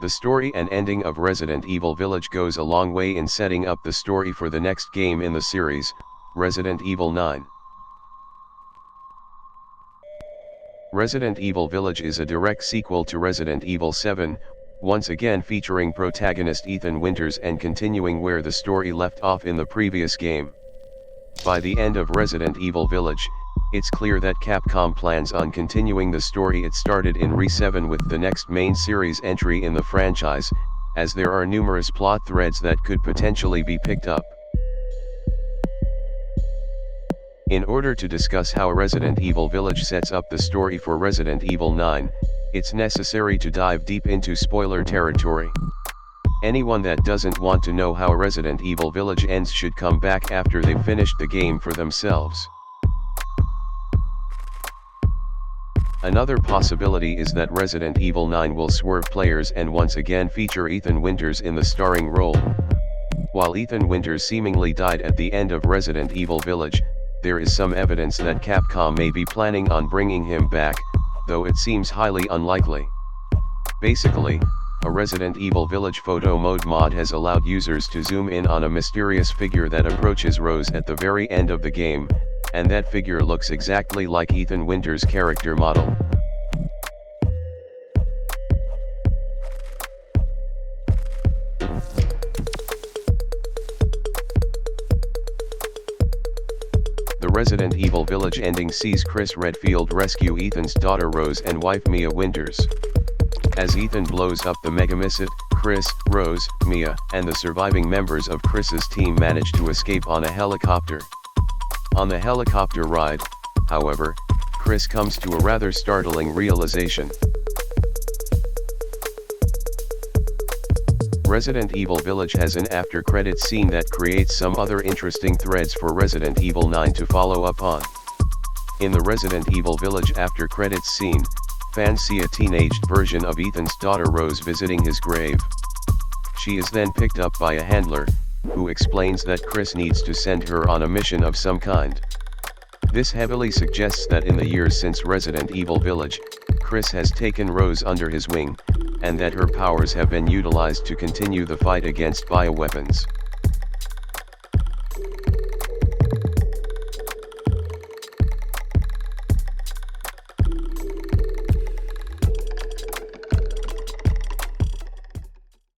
The story and ending of Resident Evil Village goes a long way in setting up the story for the next game in the series, Resident Evil 9. Resident Evil Village is a direct sequel to Resident Evil 7, once again featuring protagonist Ethan Winters and continuing where the story left off in the previous game. By the end of Resident Evil Village, it's clear that Capcom plans on continuing the story it started in Re7 with the next main series entry in the franchise, as there are numerous plot threads that could potentially be picked up. In order to discuss how Resident Evil Village sets up the story for Resident Evil 9, it's necessary to dive deep into spoiler territory. Anyone that doesn't want to know how Resident Evil Village ends should come back after they've finished the game for themselves. Another possibility is that Resident Evil 9 will swerve players and once again feature Ethan Winters in the starring role. While Ethan Winters seemingly died at the end of Resident Evil Village, there is some evidence that Capcom may be planning on bringing him back, though it seems highly unlikely. Basically, a Resident Evil Village photo mode mod has allowed users to zoom in on a mysterious figure that approaches Rose at the very end of the game, and that figure looks exactly like Ethan Winters' character model. The Resident Evil Village ending sees Chris Redfield rescue Ethan's daughter Rose and wife Mia Winters. As Ethan blows up the Megamissile, Chris, Rose, Mia, and the surviving members of Chris's team manage to escape on a helicopter. On the helicopter ride, however, Chris comes to a rather startling realization. Resident Evil Village has an after-credits scene that creates some other interesting threads for Resident Evil 9 to follow up on. In the Resident Evil Village after-credits scene, fans see a teenaged version of Ethan's daughter Rose visiting his grave. She is then picked up by a handler, who explains that Chris needs to send her on a mission of some kind. This heavily suggests that in the years since Resident Evil Village, Chris has taken Rose under his wing, and that her powers have been utilized to continue the fight against bioweapons.